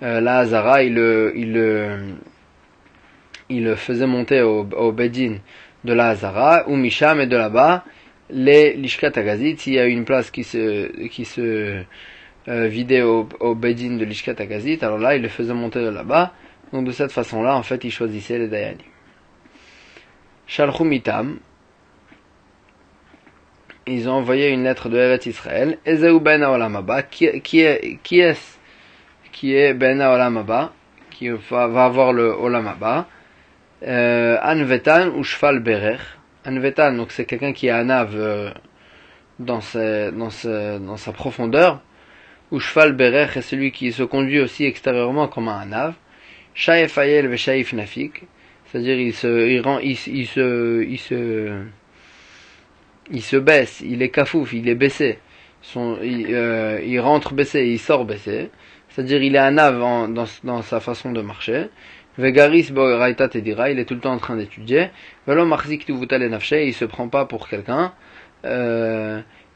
la Hazara, il le faisait monter au Beddin de la Hazara, ou Misham, et de là-bas, les Lishkat Agazit, s'il y a une place qui se vidait au Beddin de Lishkat Agazit, alors là, il le faisait monter de là-bas. Donc de cette façon-là, en fait, ils choisissaient les Dayanim. Shalchum itam, ils ont envoyé une lettre de Eretz Israël. Ezeu ben haolam haba, qui est ben haolam haba, qui va avoir le olam haba. Anvetan ou shfal berech. Anvetan, donc c'est quelqu'un qui est anav dans sa profondeur. Ou shfal berech est celui qui se conduit aussi extérieurement comme un anav. Shaif ayel ve shaif nafik, c'est-à-dire il se baisse, il est kafouf, il est baissé, il rentre baissé, il sort baissé, c'est-à-dire il est un anav dans sa façon de marcher. Vegaris Boraita Tedira, il est tout le temps en train d'étudier. Velo Marzik Tuvuta le Nafshe, il se prend pas pour quelqu'un.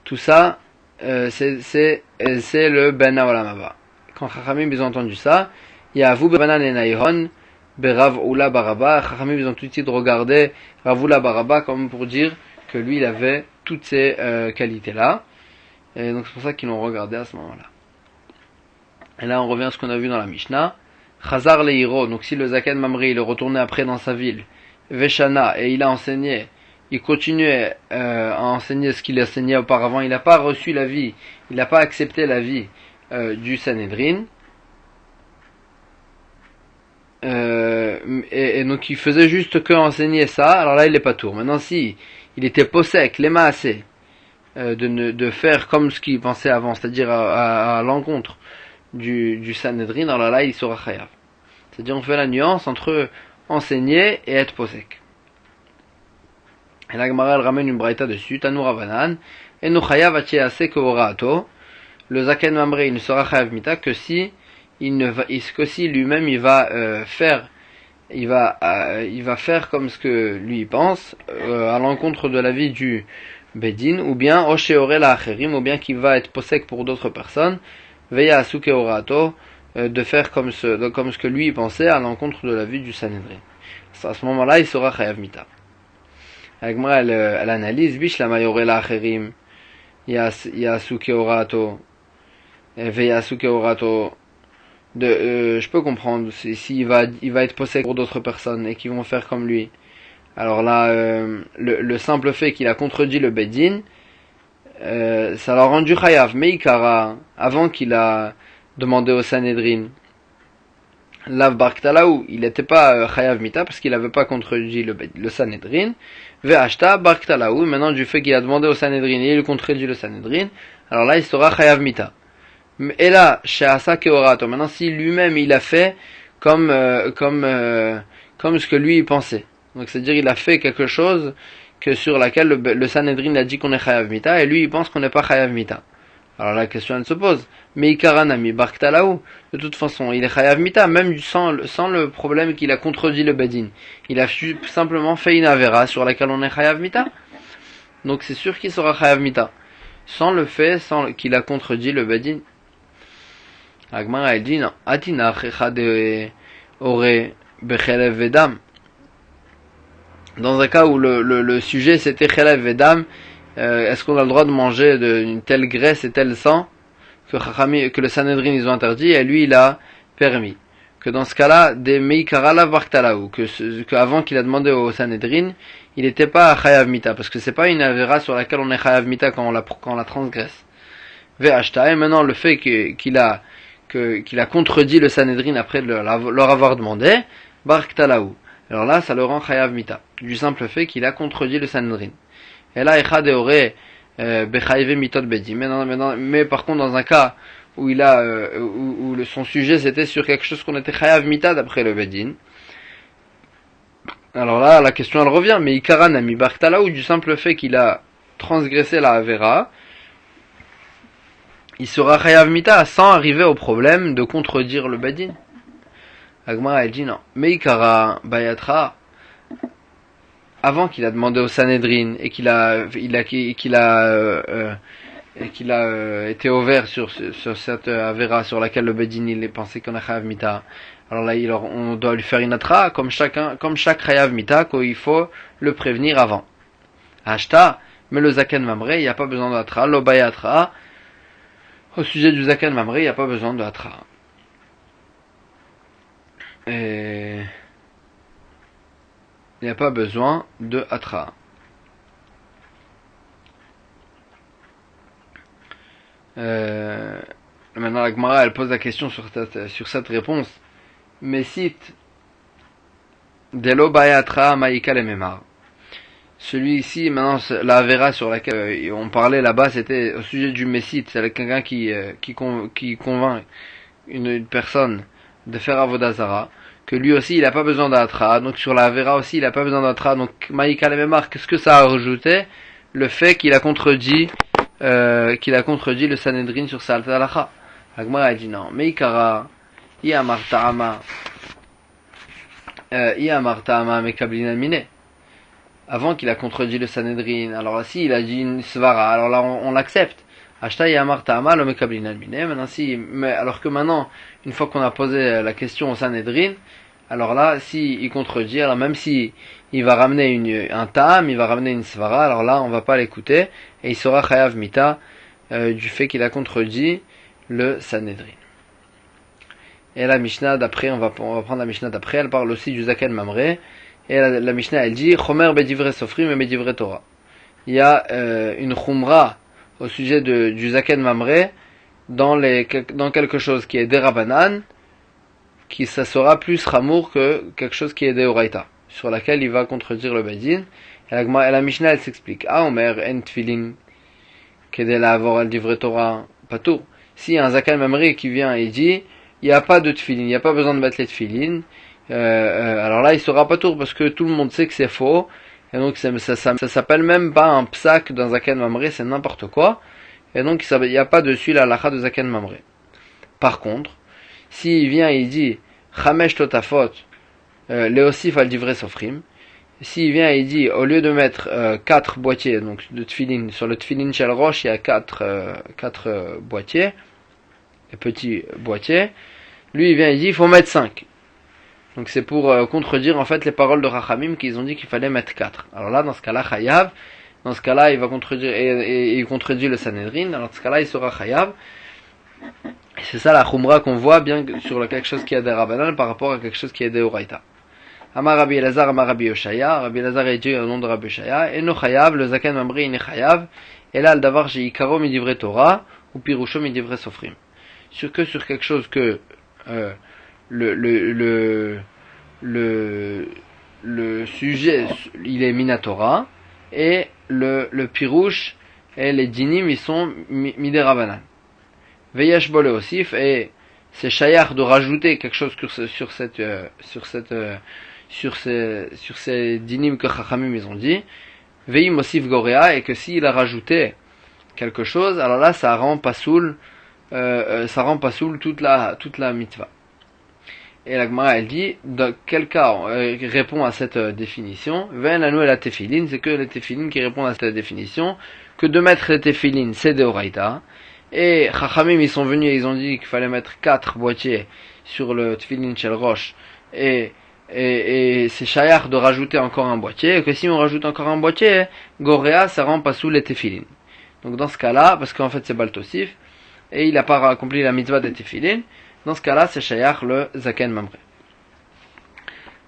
Tout ça, c'est le Ben Olamaba. Quand Chachamim ils ont entendu ça, il y a Avu Bebanan et Naïron, Berav Oula Baraba. Chachamim ils ont tout de suite regardé Rav Oula Baraba comme pour dire que lui il avait toutes ces qualités-là. Et donc c'est pour ça qu'ils l'ont regardé à ce moment-là. Et là on revient à ce qu'on a vu dans la Mishnah. Chazar Leiro, donc si le Zaken Mamri il est retourné après dans sa ville, Veshana, et il a enseigné, il continuait à enseigner ce qu'il enseignait auparavant, il n'a pas reçu la vie, il n'a pas accepté la vie du Sanhedrin, et donc il faisait juste que enseigner ça, alors là il est pas tour. Maintenant si il était possèque, les maasé, de faire comme ce qu'il pensait avant, c'est-à-dire à l'encontre du Sanhedrin, alors là il sera chayav. C'est-à-dire on fait la nuance entre enseigner et être posek. Et la Gemara elle ramène une braïta dessus, Tanu Ravanan, et nous chayav achiase korato, le Zaken Mamre il ne sera chayav mita que si lui-même il va faire comme ce que lui pense à l'encontre de la vie du Bedin, ou bien Osheore la Acherim, ou bien qu'il va être posek pour d'autres personnes, Veya Asuke Orato, de faire comme ce que lui pensait à l'encontre de la vie du Sanhedrin. À ce moment-là, il sera chayav mita. Avec moi, elle analyse, Bish la Mayore la Acherim, Asuke Orato, Veya Asuke Orato. Je peux comprendre s'il va être possédé pour d'autres personnes et qui vont faire comme lui. Alors là, le simple fait qu'il a contredit le Bedin, ça l'a rendu chayav. Mais Ikara, avant qu'il a demandé au Sanhedrin, Lav Barktalaou, il n'était pas chayav mita parce qu'il n'avait pas contredit le Sanhedrin. Ve'ashta Barktalaou, maintenant du fait qu'il a demandé au Sanhedrin et il contredit le Sanhedrin, alors là il sera chayav mita. Et là, chez Asa Keorato, maintenant si lui-même il a fait comme ce que lui il pensait. Donc c'est-à-dire il a fait quelque chose sur laquelle le Sanhedrin a dit qu'on est chayav mita et lui il pense qu'on n'est pas chayav mita. Alors la question elle se pose. Mais Ikaranami Barktalaou, de toute façon il est chayav mita même sans le problème qu'il a contredit le Bedin. Il a simplement fait une avera sur laquelle on est chayav mita. Donc c'est sûr qu'il sera chayav mita. Sans qu'il a contredit le Bedin. Agmara elle dit non. Atina chechade ore bechelev vedam. Dans un cas où le sujet c'était chelev vedam, est-ce qu'on a le droit de manger une telle graisse et tel sang que le Sanhedrin ils ont interdit et lui il a permis. Que dans ce cas-là, des meikara la varktalaou, que avant qu'il a demandé au Sanhedrin, il n'était pas chayav mita parce que c'est pas une avera sur laquelle on est chayav mita quand on la transgresse. Ve'ashta, et maintenant le fait qu'il a contredit le Sanhedrin après leur avoir demandé, Barktalaou. Alors là, ça le rend chayav mita, du simple fait qu'il a contredit le Sanhedrin. Et là, echad eore bechayve mitot bedi. Mais par contre, dans un cas où son sujet c'était sur quelque chose qu'on était chayav mita d'après le Bedin, alors là, la question elle revient, mais ikaran ami Barktalaou, du simple fait qu'il a transgressé la avera, il sera chayav mita sans arriver au problème de contredire le Bedin. Agmara elle dit non. Mais Ikara Bayatra, avant qu'il a demandé au Sanhedrin et qu'il a été ouvert sur cette avera sur laquelle le Bedin il pensait qu'on a chayav mita, alors là on doit lui faire une atra comme chaque chayav mita qu'il faut le prévenir avant. Ashta, mais le Zaken Mamre il n'y a pas besoin d'atra, lo Bayatra. Au sujet du Zaken Mamre, il n'y a pas besoin de Hatra. Et il n'y a pas besoin de Hatra. Maintenant, la Gemara, elle pose la question sur cette réponse. Messit Delo Bayatra Maïka le Memar. Celui-ci, maintenant, la Avera sur laquelle on parlait là-bas, c'était au sujet du Messit, c'est quelqu'un qui convainc une personne de faire Avodazara, que lui aussi, il n'a pas besoin d'Atra, donc sur la Avera aussi, il n'a pas besoin d'Atra, donc Maïka le Memar, qu'est-ce que ça a rajouté? Le fait qu'il a contredit le Sanhedrin sur sa Altalacha. Agmara a dit non, Meikara, Yamar Ta'ama, Iamarta ama mekablin almine. Avant qu'il a contredit le Sanhedrin. Alors si il a dit une svara, alors là on l'accepte. Ashta Yamarta ama lo mekablin almine. Maintenant si, mais alors que maintenant, une fois qu'on a posé la question au Sanhedrin, alors là, si il contredit, alors même si il va ramener un tam, il va ramener une svara, alors là on va pas l'écouter et il sera chayav mita du fait qu'il a contredit le Sanhedrin. Et la Mishnah d'après, on va prendre la Mishnah d'après, elle parle aussi du Zaken Mamre. Et la Mishnah elle dit Chomer bedivre sofrim et bedivre Torah. Il y a une chumra au sujet du Zaken Mamre dans quelque chose qui est derabanan, qui ça sera plus ramour que quelque chose qui est deoraita, sur laquelle il va contredire le Bedin. Et la Mishnah elle s'explique Omer en tfilin kedel avor al divre Torah patour. Si y a un Zaken Mamre qui vient et dit il n'y a pas de tfilin, il n'y a pas besoin de mettre les tfilin, alors là il sera pas tour parce que tout le monde sait que c'est faux, et donc ça s'appelle même pas un psak d'un Zaken Mamre, c'est n'importe quoi, et donc il n'y a pas dessus la halakha de Zaken Mamre. Par contre, s'il vient et il dit Chamesh totafot leosif al divrei sofrim, s'il vient et il dit au lieu de mettre 4 boîtiers donc de tfilin, sur le tfilin shel rosh il y a 4 boîtiers, les petits boîtiers, lui il vient et il dit il faut mettre 5. Donc c'est pour contredire en fait les paroles de Rachamim qu'ils ont dit qu'il fallait mettre 4. Alors là dans ce cas-là chayav, dans ce cas-là il va contredire et il contredit le Sanhedrin, alors dans ce cas-là il sera chayav. Et c'est ça la chumra qu'on voit bien sur quelque chose qui est des Rabbanan par rapport à quelque chose qui est des Oraita. Amar Rabbi Elazar, Amar Rabbi Yoshaya, Rabbi Elazar est dit au nom de Rabbi Yoshaya, et no chayav, le Zaken Mamre il n'est chayav, et là le davar j'ai ikaro midivre Torah, ou pirusho midivre sofrim. Sur quelque chose que le sujet il est minatora et le pirouche et les dinim ils sont miderabanan. Veyesh bole osif, et c'est shayach de rajouter quelque chose sur ces dinim que Chachamim ils ont dit. Veim osif gorea, et que s'il a rajouté quelque chose, alors là ça rend pasoul toute la mitzvah. Et la Gemara elle dit dans quel cas on répond à cette définition. Ven anou la tefilin, c'est que les tefilin qui répondent à cette définition, que de mettre les tefilin c'est deoraita. Et Chachamim ils sont venus et ils ont dit qu'il fallait mettre 4 boîtiers sur le tefilin shel rosh, et c'est shayach de rajouter encore un boîtier, et que si on rajoute encore un boîtier, gorea ça rend pas sous les tefilin. Donc dans ce cas-là, parce qu'en fait c'est baltosif et il n'a pas accompli la mitzvah des tefilin, dans ce cas-là c'est shayach le Zaken Mamre.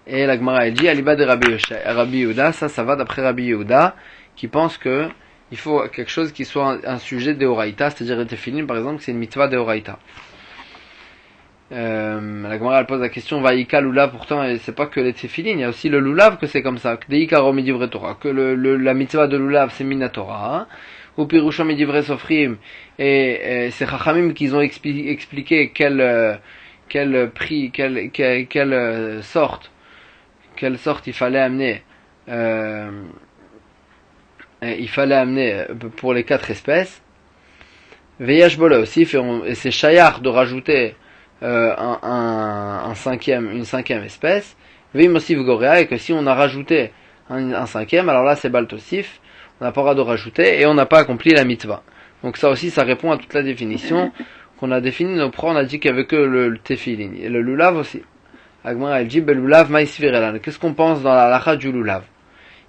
Et la Gemara elle dit aliba de Rabbi Yehuda, ça va d'après Rabbi Yehuda qui pense que il faut quelque chose qui soit un sujet d'Eoraita, c'est-à-dire les tefilin par exemple, c'est une mitzvah d'Eoraita. La Gemara elle pose la question Vaïka lulav, pourtant et c'est pas que les tefilin, il y a aussi le lulav que c'est comme ça, que Deika romi divrei Torah, que la mitzvah de lulav c'est minatora, ou pirusham mi divrei sofrim, et c'est Chachamim qu'ils ont expliqué quelle sorte il fallait amener pour les 4 espèces. Veyash bola aussi, et c'est shayach de rajouter une cinquième espèce. Veim osif gorea, et que si on a rajouté un cinquième, alors là c'est baltosif, on n'a pas le droit de rajouter et on n'a pas accompli la mitzvah. Donc ça aussi ça répond à toute la définition qu'on a définie. Nos pros on a dit qu'il y avait que le tefilin et le lulav aussi. Agmara elle dit lulav ma isviralan. Qu'est-ce qu'on pense dans la halakha du lulav?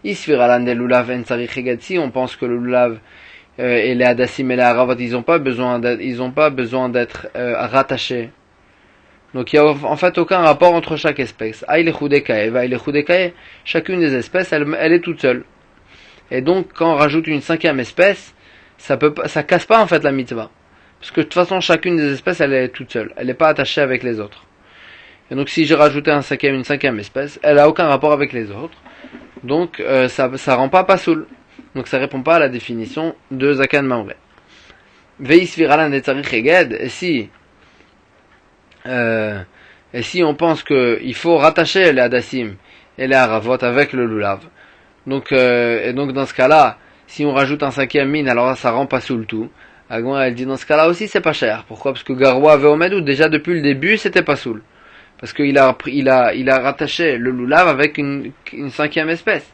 Isviralan de lulav en tzarich hegatsi, on pense que le lulav et les hadassim et les haravat ils ont pas besoin d'être rattachés. Donc il y a en fait aucun rapport entre chaque espèce. Chacune des espèces elle est toute seule. Et donc quand on rajoute une 5e espèce, ça casse pas en fait la mitzvah. Parce que de toute façon chacune des espèces elle est toute seule, elle n'est pas attachée avec les autres. Et donc si j'ai rajouté une 5e espèce, elle a aucun rapport avec les autres. Donc ça rend pas pasoul. Donc ça répond pas à la définition de Zaken Mamre. Veisviralan et tzarich heged, et si on pense qu'il faut rattacher les hadassim et les haravot avec le lulav, donc dans ce cas-là, si on rajoute un 5e mine, alors là, ça rend pas sous le tout. Agma elle dit dans ce cas-là aussi c'est pas cher. Pourquoi? Parce que Garwa avait Omedou, déjà depuis le début c'était pas soul. Parce qu'il il a rattaché le lulav avec une cinquième espèce.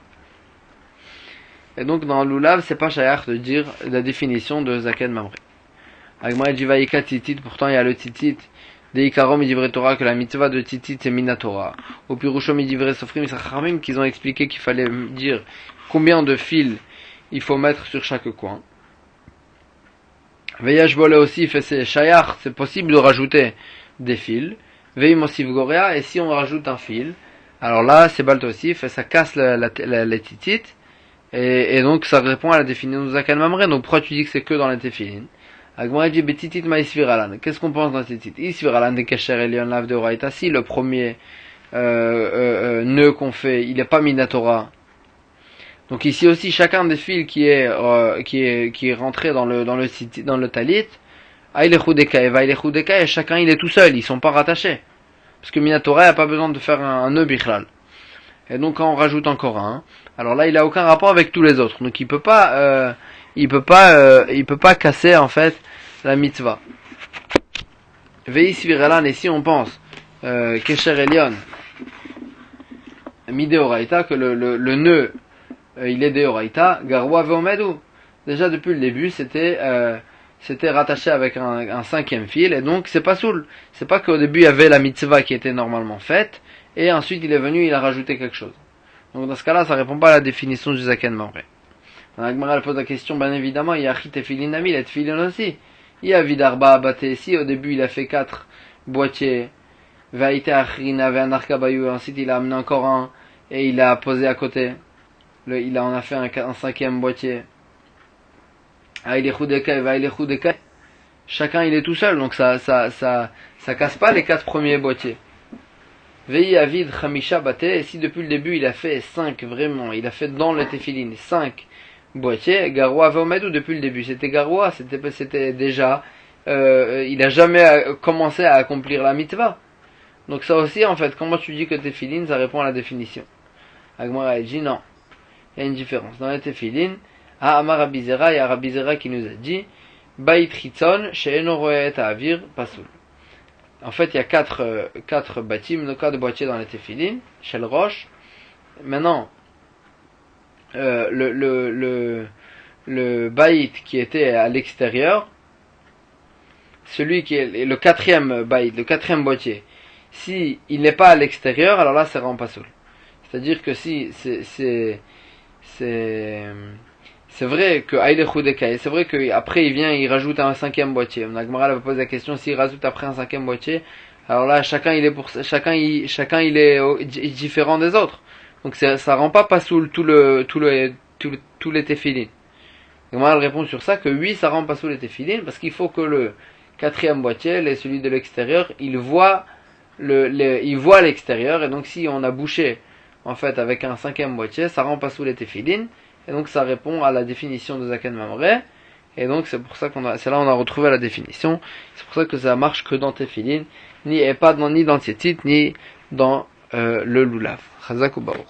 Et donc dans le lulav, c'est pas shayach de dire la définition de zaken mamre. Agma dit vaïka titit, pourtant il y a le titit. Deikarom idivre Torah, que la mitzvah de titit c'est minatora. Au pirushom idivre sofrim isachamim, qu'ils ont expliqué qu'il fallait dire combien de fils il faut mettre sur chaque coin. Veyash bolé aussi fait c'est shayach, c'est possible de rajouter des fils. Veim osif gorea, et si on rajoute un fil, alors là c'est baltosif, et ça casse les titit. Et donc ça répond à la définition de zaken mamre. Donc pourquoi tu dis que c'est que dans les tefilin? Agmara dit betitit ma isviralan. Qu'est-ce qu'on pense dans titit? Isviralan de kasher elion lav de oraita. Si le premier nœud qu'on fait, il est pas minatora. Donc ici aussi chacun des fils qui est rentré dans le talit, et chacun il est tout seul, ils sont pas rattachés. Parce que minatora n'a pas besoin de faire un nœud bichlal. Et donc quand on rajoute encore un, alors là il a aucun rapport avec tous les autres. Donc il peut pas casser en fait la mitzvah. Veis viralan, et si on pense kesher elion mideoraita, que le nœud il est deoraita, garwa veomedu. Déjà depuis le début c'était rattaché avec un cinquième fil, et donc c'est pas soul. C'est pas qu'au début il y avait la mitzvah qui était normalement faite, et ensuite il est venu, il a rajouté quelque chose. Donc dans ce cas-là, ça répond pas à la définition du zaken mamre. Agmara pose la question, bien évidemment, il y a achit tefilin nami, il y a tefilin aussi. Il y a vidarba abaté, si au début il a fait 4 boîtiers, vaïté achrina ve'anarkabayou, ensuite il a amené encore un, et il a posé à côté. Il en a fait un cinquième boîtier. Chacun il est tout seul, donc ça casse pas les 4 premiers boîtiers. Vei avid chamisha baté, et si depuis le début il a fait 5 vraiment, il a fait dans le tefilin 5 boîtiers, garoua vaomedou depuis le début, c'était garoua, c'était déjà, il a jamais commencé à accomplir la mitzvah. Donc ça aussi en fait, comment tu dis que tefilin, ça répond à la définition. Agmara dit non, il y a une différence. Dans les tefilin, Amar Rabbi Zera, il y a Rabbi Zera qui nous a dit, Bait chitzon, she'eno roe et avir, pasoul. En fait, il y a 4 bâtiments, 4 boîtiers dans les tefilin, chez le roche. Maintenant, le baït qui était à l'extérieur, celui qui est le 4e baït, le 4e boîtier, si il n'est pas à l'extérieur, alors là, ça rend pas soul. C'est-à-dire que si c'est vrai que c'est vrai qu'après il rajoute un 5e boîtier. Nagmara va poser la question, s'il rajoute après un 5e boîtier, alors là chacun il est différent des autres. Donc ça rend pas soul tous les tefilin. Nagmara répond sur ça que oui, ça rend pas soul les tefilin, parce qu'il faut que le 4e boîtier, celui de l'extérieur, il voit l'extérieur, et donc si on a bouché en fait avec un 5e boîtier, ça rend pas soul les tefilin. Et donc ça répond à la définition de zaken mamre. Et donc c'est pour ça c'est là on a retrouvé la définition. C'est pour ça que ça marche que dans tefilin, ni dans tzitzit, ni dans le lulav. Chazak ou baruch.